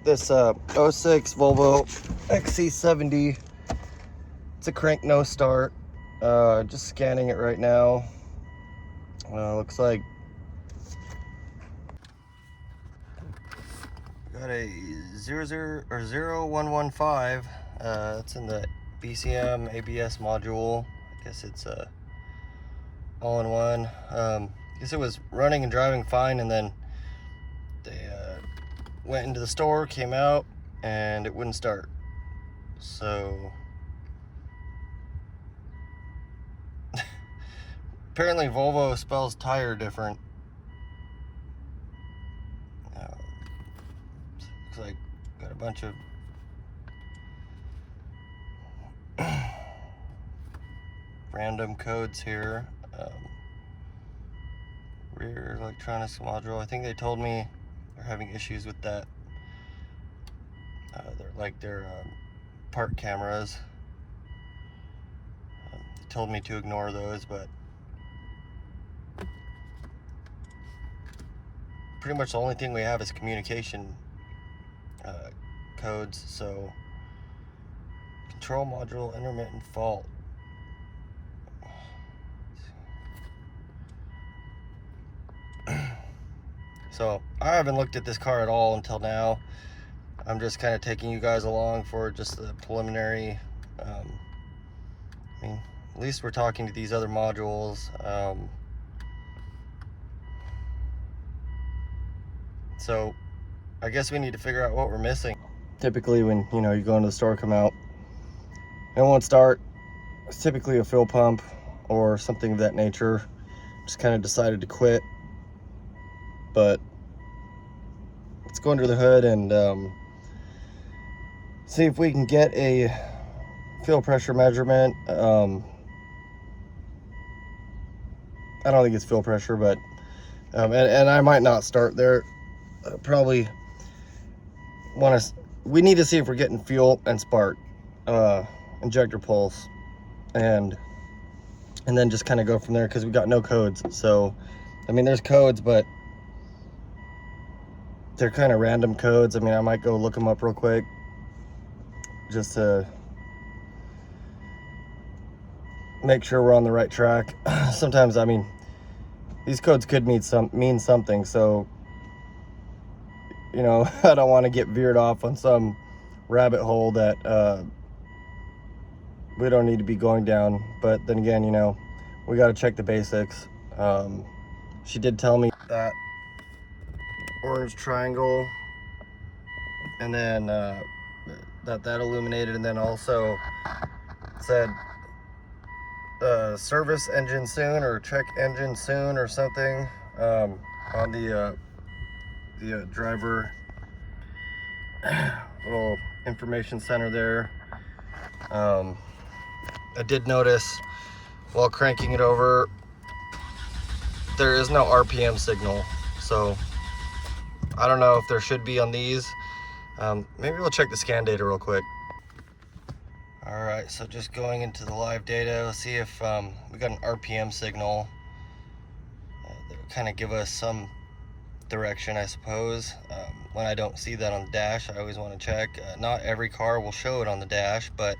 This '06 Volvo XC70. It's a crank no start. Just scanning it right now. Looks like got a 0115. It's in the BCM ABS module. I guess it's all-in-one. I guess it was running and driving fine, and then they went into the store, came out, and it wouldn't start. So apparently Volvo spells tire different. Looks like got a bunch of random codes here. Rear electronics module. I think they told me they're having issues with that. They're park cameras. They told me to ignore those, but pretty much the only thing we have is communication codes. So control module intermittent fault. So I haven't looked at this car at all until now. I'm just kind of taking you guys along for just the preliminary. I mean, at least we're talking to these other modules. So I guess we need to figure out what we're missing. Typically when, you go into the store, come out, it won't start. It's typically a fuel pump or something of that nature. Just kind of decided to quit. But let's go under the hood and see if we can get a fuel pressure measurement. I don't think it's fuel pressure, but and I might not start there. Probably we need to see if we're getting fuel and spark, injector pulse, and then just kind of go from there, because we got no codes. So I mean, there's codes, but they're kind of random codes. I mean, I might go look them up real quick just to make sure we're on the right track. Sometimes, I mean, these codes could mean something. So, I don't want to get veered off on some rabbit hole that we don't need to be going down. But then again, we got to check the basics. She did tell me that orange triangle, and then that illuminated, and then also said service engine soon, or check engine soon, or something, on the driver little information center there. I did notice while cranking it over, there is no RPM signal, so I don't know if there should be on these. Maybe we'll check the scan data real quick. All right, so just going into the live data, let's see if we got an RPM signal that will kind of give us some direction, I suppose. When I don't see that on the dash, I always want to check. Not every car will show it on the dash, but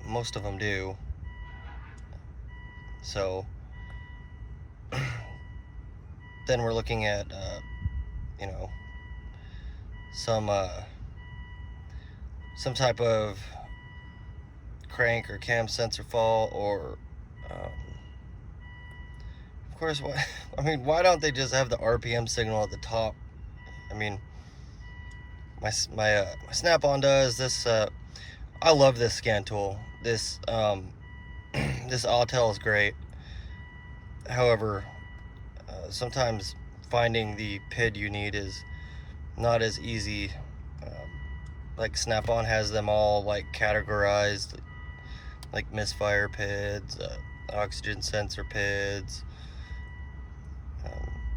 most of them do. So then we're looking at some type of crank or cam sensor fault, or of course, why don't they just have the RPM signal at the top? I mean, my Snap-on does this. I love this scan tool. This this Autel is great. However, sometimes finding the PID you need is not as easy. Like Snap-on has them all categorized, like misfire PIDs, oxygen sensor PIDs,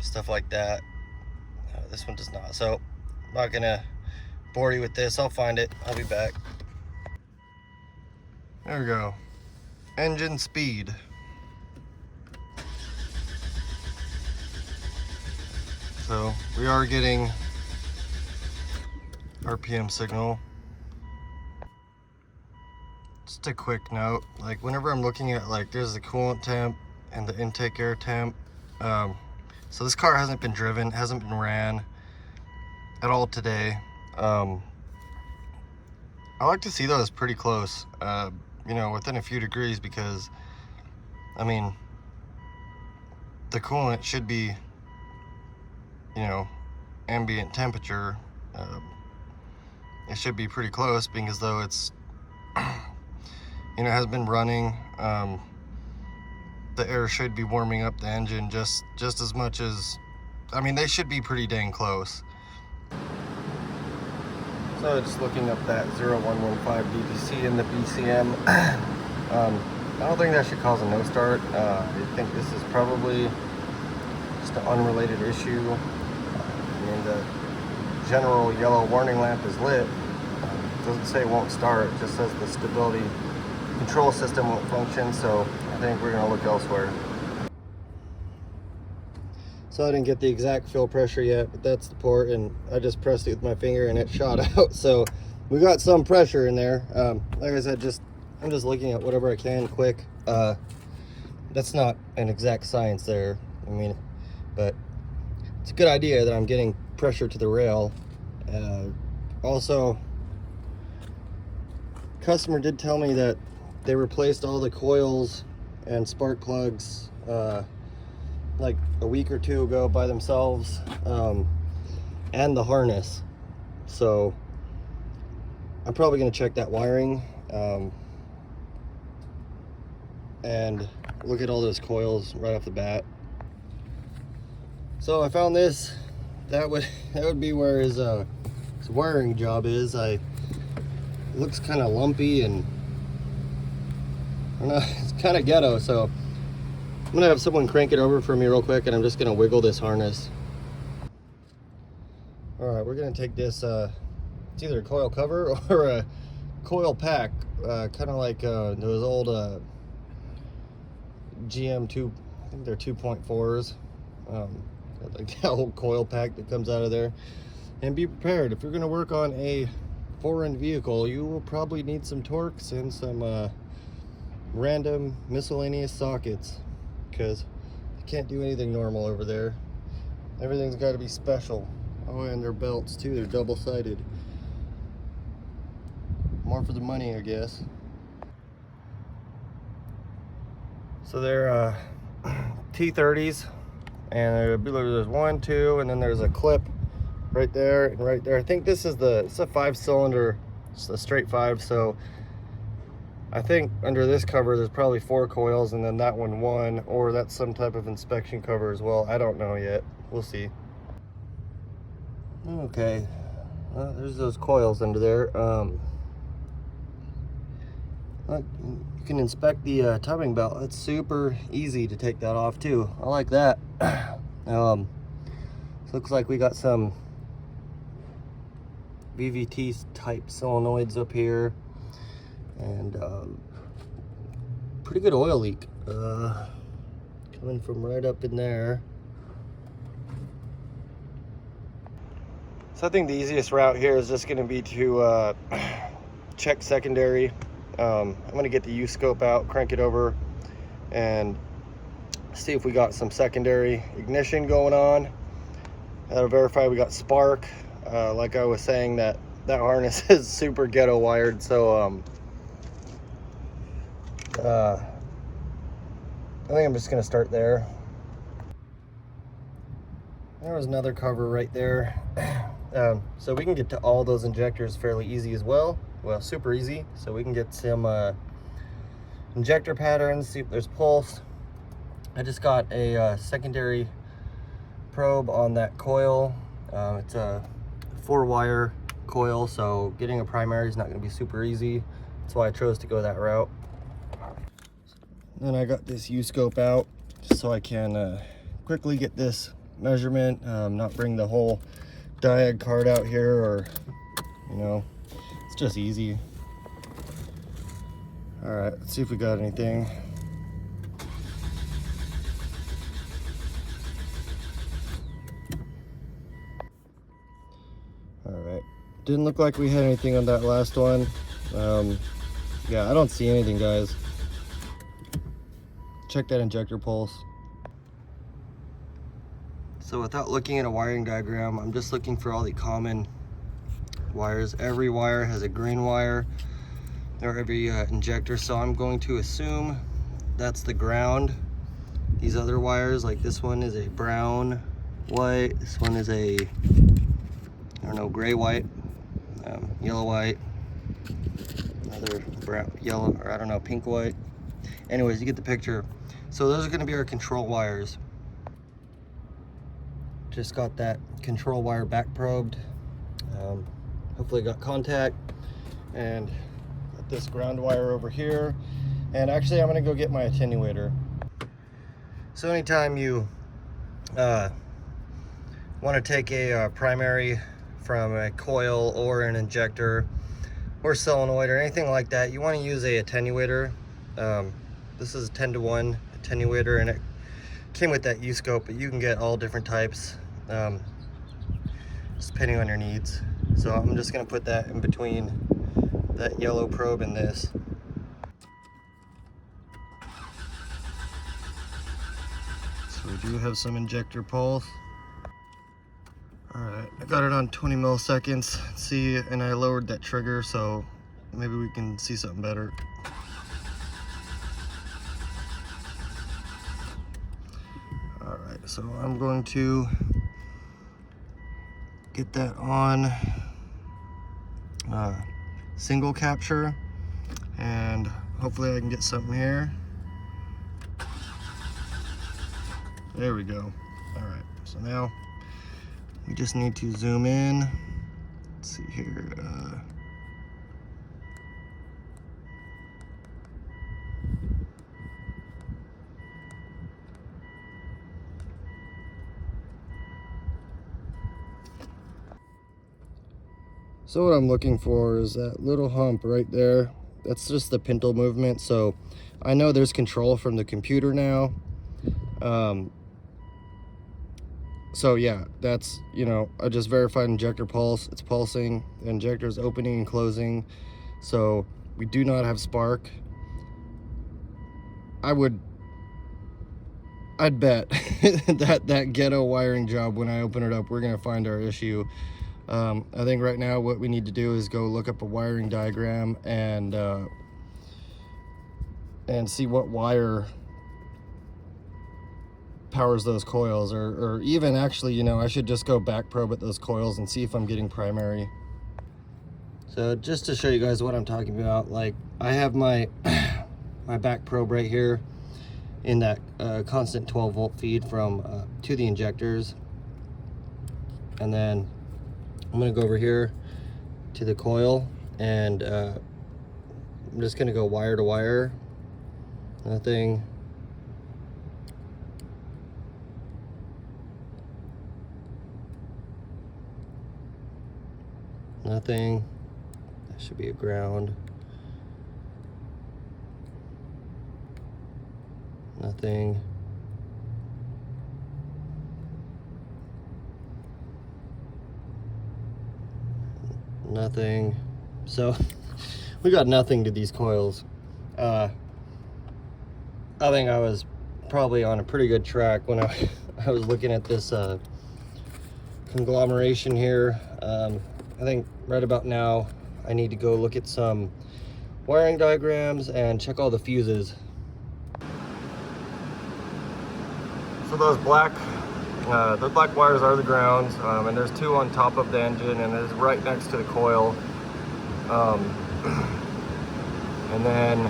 stuff like that. This one does not. So I'm not gonna bore you with this. I'll find it. I'll be back. There we go. Engine speed. So we are getting RPM signal. Just a quick note, like whenever I'm looking at, like, there's the coolant temp and the intake air temp. So this car hasn't been driven, hasn't been ran at all today. I like to see those pretty close, you know, within a few degrees, because I mean, the coolant should be, you know, ambient temperature. It should be pretty close, being as though it's you know, has been running. The air should be warming up the engine just as much as, I mean, they should be pretty dang close. So just looking up that 0115 DPC in the BCM. I don't think that should cause a no start. I think this is probably just an unrelated issue. I mean, the general yellow warning lamp is lit. It doesn't say it won't start, it just says the stability control system won't function, so I think we're gonna look elsewhere. So I didn't get the exact fuel pressure yet, but that's the port, and I just pressed it with my finger and it shot out. So we got some pressure in there. Like I said, I'm just looking at whatever I can quick. That's not an exact science there. I mean, but it's a good idea that I'm getting pressure to the rail. Also, customer did tell me that they replaced all the coils and spark plugs like a week or two ago by themselves, and the harness. So I'm probably going to check that wiring and look at all those coils right off the bat. So I found this. That would be where his wiring job is. It looks kind of lumpy, and I don't know, it's kind of ghetto. So I'm gonna have someone crank it over for me real quick, and I'm just gonna wiggle this harness. All right, we're gonna take this, it's either a coil cover or a coil pack, kind of like those old GM2, I think they're 2.4s, like that old coil pack that comes out of there. And be prepared, if you're gonna work on a foreign vehicle, you will probably need some Torx and some random miscellaneous sockets, because you can't do anything normal over there. Everything's got to be special. Oh, and their belts too, they're double-sided. More for the money, I guess. So they're T30s, and there's 1, 2, and then there's a clip right there and right there. I think it's a 5-cylinder, it's a straight 5, so I think under this cover there's probably 4 coils, and then that one, or that's some type of inspection cover as well. I don't know yet. We'll see. Okay, well, there's those coils under there. You can inspect the timing belt. It's super easy to take that off too. I like that. So looks like we got some VVT type solenoids up here, and pretty good oil leak coming from right up in there. So I think the easiest route here is just going to be to check secondary. I'm going to get the U-scope out, crank it over, and see if we got some secondary ignition going on. That'll verify we got spark. Like I was saying, that harness is super ghetto wired, so I think I'm just going to start there. There was another cover right there. So we can get to all those injectors fairly easy as well. Well, super easy. So we can get some injector patterns, see if there's pulse. I just got a secondary probe on that coil. It's a 4-wire coil, so getting a primary is not going to be super easy. That's why I chose to go that route. Then I got this U-scope out so I can quickly get this measurement, not bring the whole diag card out here, or, you know, it's just easy. All right, let's see if we got anything. didn't look like we had anything on that last one. Yeah, I don't see anything, guys. Check that injector pulse. So without looking at a wiring diagram, I'm just looking for all the common wires. Every wire has a green wire, or every injector, so I'm going to assume that's the ground. These other wires, like this one is a brown white, this one is a, I don't know, gray white, yellow white, another brown, yellow, or I don't know, pink white. Anyways, you get the picture. So those are going to be our control wires. Just got that control wire back probed. Hopefully got contact, and got this ground wire over here. And actually I'm going to go get my attenuator. So anytime you want to take a primary from a coil or an injector or solenoid or anything like that, you want to use a attenuator. This is a 10-to-1 attenuator, and it came with that U-scope, but you can get all different types, just depending on your needs. So I'm just going to put that in between that yellow probe and this. So we do have some injector pulse. Alright, I got it on 20 milliseconds. See, and I lowered that trigger, so maybe we can see something better. Alright, so I'm going to get that on single capture, and hopefully I can get something here. There we go. Alright, so now we just need to zoom in. Let's see here. So what I'm looking for is that little hump right there. That's just the pintle movement. So I know there's control from the computer now. So yeah, that's, you know, I just verified injector pulse. It's pulsing. The injector is opening and closing. So we do not have spark. I'd bet that ghetto wiring job, when I open it up, we're gonna find our issue. I think right now what we need to do is go look up a wiring diagram and see what wire powers those coils, or even actually, you know, I should just go back probe at those coils and see if I'm getting primary. So just to show you guys what I'm talking about, like I have my my back probe right here in that constant 12-volt feed from to the injectors, and then I'm gonna go over here to the coil, and I'm just gonna go wire to wire. Nothing. Nothing. That should be a ground. Nothing. Nothing. So we got nothing to these coils. I think I was probably on a pretty good track when I was looking at this conglomeration here. I think right about now I need to go look at some wiring diagrams and check all the fuses. So those black wires are the grounds, and there's two on top of the engine, and there's right next to the coil. And then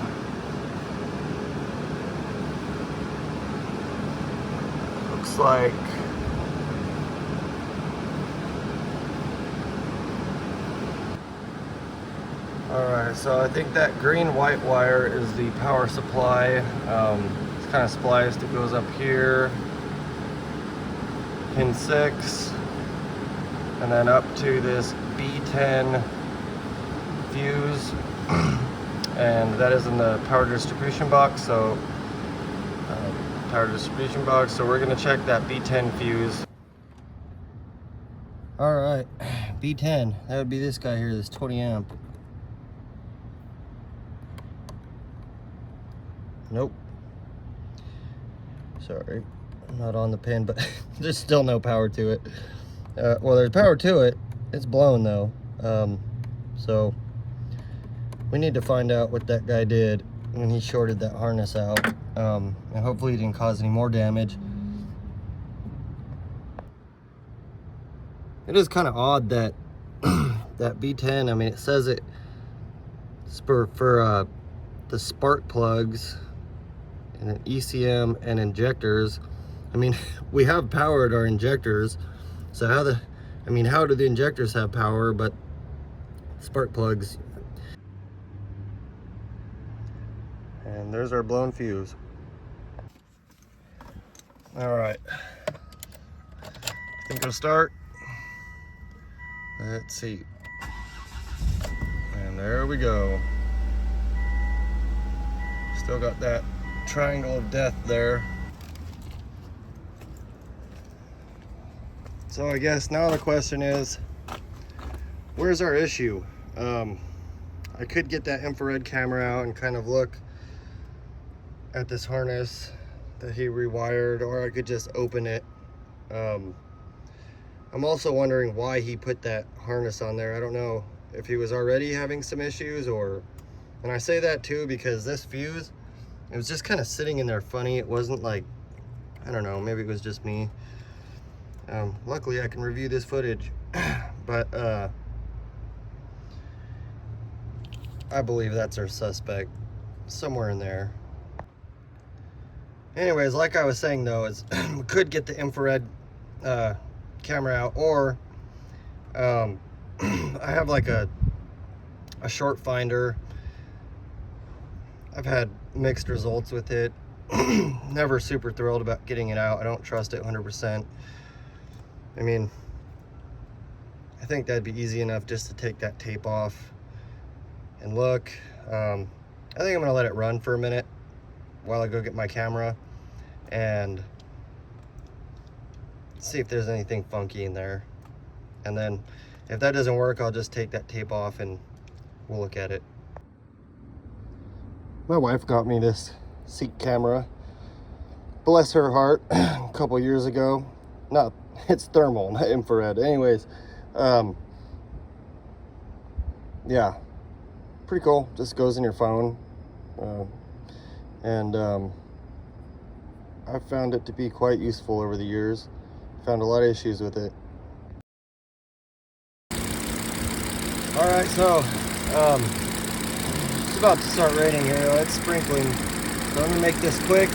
looks like alright, so I think that green white wire is the power supply. It's kind of spliced. It goes up here, pin 6, and then up to this B10 fuse, and that is in the power distribution box. So so we're going to check that B10 fuse. All right, B10, that would be this guy here, this 20 amp. Nope. Sorry, I'm not on the pin, but there's still no power to it. Well, there's power to it. It's blown though. So we need to find out what that guy did when he shorted that harness out. And hopefully he didn't cause any more damage. It is kind of odd that that B10, I mean, it says it's for the spark plugs and an ECM and injectors. I mean, we have powered our injectors, so how do the injectors have power, but spark plugs? And there's our blown fuse. All right, I think it'll start. Let's see. And there we go. Still got that triangle of death there. So I guess now the question is, where's our issue? I could get that infrared camera out and kind of look at this harness that he rewired, or I could just open it. I'm also wondering why he put that harness on there. I don't know if he was already having some issues, or, and I say that too because this fuse, it was just kind of sitting in there funny. It wasn't like, I don't know, maybe it was just me. Luckily I can review this footage, but I believe that's our suspect, somewhere in there. Anyways, like I was saying though, is we could get the infrared camera out, or I have like a short finder. I've had mixed results with it. Never super thrilled about getting it out. I don't trust it 100%. I mean, I think that'd be easy enough just to take that tape off and look. I think I'm gonna let it run for a minute while I go get my camera and see if there's anything funky in there. And then if that doesn't work, I'll just take that tape off and we'll look at it. My wife got me this seat camera, bless her heart, a couple years ago. It's thermal, not infrared. Anyways, yeah, pretty cool. Just goes in your phone. I've found it to be quite useful over the years. Found a lot of issues with it. All right, so it's about to start raining here. It's sprinkling, so I'm gonna make this quick.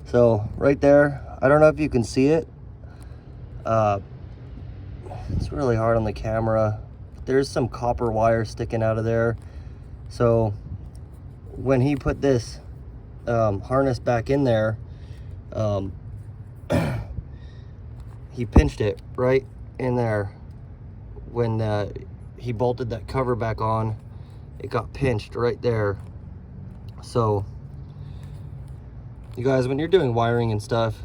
So right there, I don't know if you can see it. It's really hard on the camera. There's some copper wire sticking out of there. So when he put this harness back in there, he pinched it right in there. When he bolted that cover back on, it got pinched right there. So you guys, when you're doing wiring and stuff,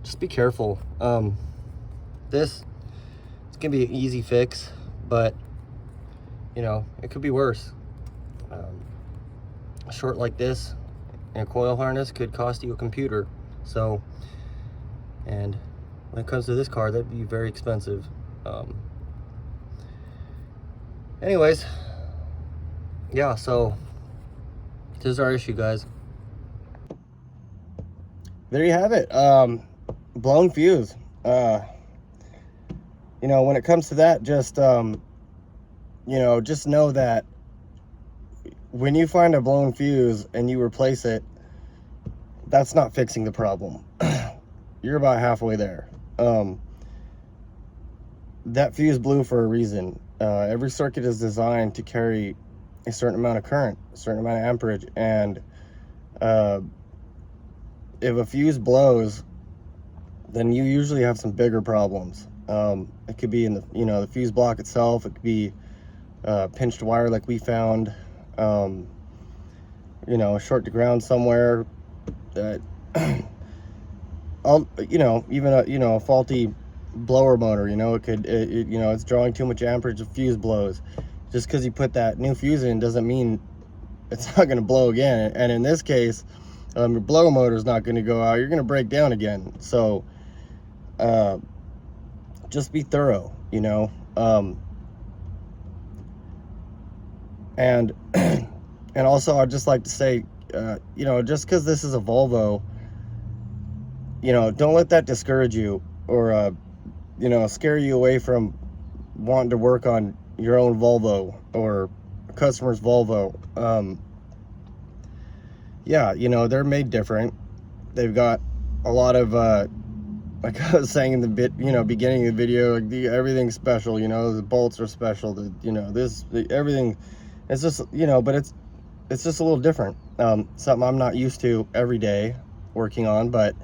just be careful. It's gonna be an easy fix, but you know, it could be worse. A short like this and a coil harness could cost you a computer. So, and when it comes to this car, that'd be very expensive. Anyways, yeah, so this is our issue, guys. There you have it. Blown fuse. You know, when it comes to that, just you know, just know that when you find a blown fuse and you replace it, that's not fixing the problem. You're about halfway there. That fuse blew for a reason. Every circuit is designed to carry a certain amount of current, a certain amount of amperage, and if a fuse blows, then you usually have some bigger problems. It could be in the, you know, the fuse block itself. It could be pinched wire like we found, you know, short to ground somewhere. That you know, even a, you know, a faulty blower motor, you know, you know, it's drawing too much amperage, the fuse blows. Just because you put that new fuse in doesn't mean it's not going to blow again. And in this case, your blower motor is not going to go out, you're going to break down again. So just be thorough, you know. And and also I'd just like to say, you know, just because this is a Volvo, you know, don't let that discourage you or you know, scare you away from wanting to work on your own Volvo or a customer's Volvo. Yeah, you know, they're made different. They've got a lot of like I was saying in the beginning of the video, like everything's special, you know, the bolts are special, you know, everything, it's just, you know, but it's just a little different. Something I'm not used to every day working on, but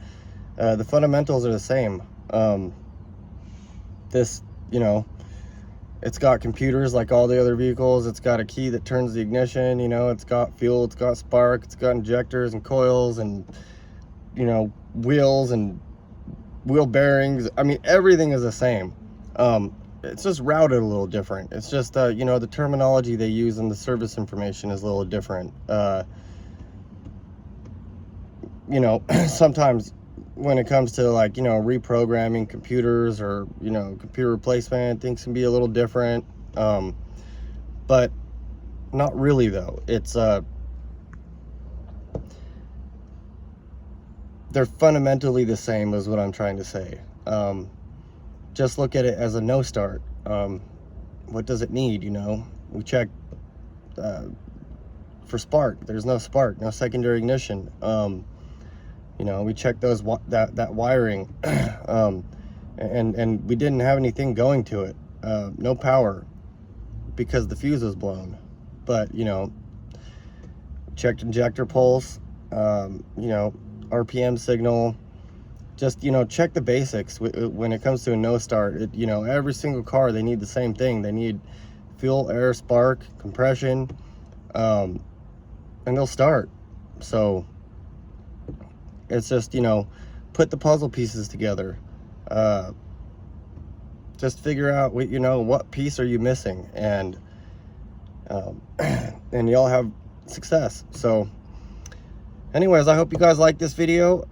the fundamentals are the same. This, you know, it's got computers like all the other vehicles. It's got a key that turns the ignition, you know, it's got fuel, it's got spark, it's got injectors and coils and, you know, wheels and wheel bearings. I mean, everything is the same. It's just routed a little different. It's just, you know, the terminology they use in the service information is a little different. You know, sometimes when it comes to, like, you know, reprogramming computers or, you know, computer replacement, things can be a little different. But not really, though. It's, they're fundamentally the same is what I'm trying to say. Just look at it as a no start. What does it need, you know? We check for spark. There's no spark, no secondary ignition. You know, we checked that wiring, and we didn't have anything going to it. No power because the fuse was blown. But, you know, checked injector pulse, you know, RPM signal. Just, you know, check the basics when it comes to a no start. You know, every single car, they need the same thing. They need fuel, air, spark, compression, and they'll start. So it's just, you know, put the puzzle pieces together. Just figure out, you know, what piece are you missing, and and you'll have success. So anyways, I hope you guys liked this video.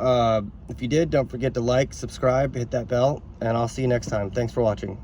If you did, don't forget to like, subscribe, hit that bell, and I'll see you next time. Thanks for watching.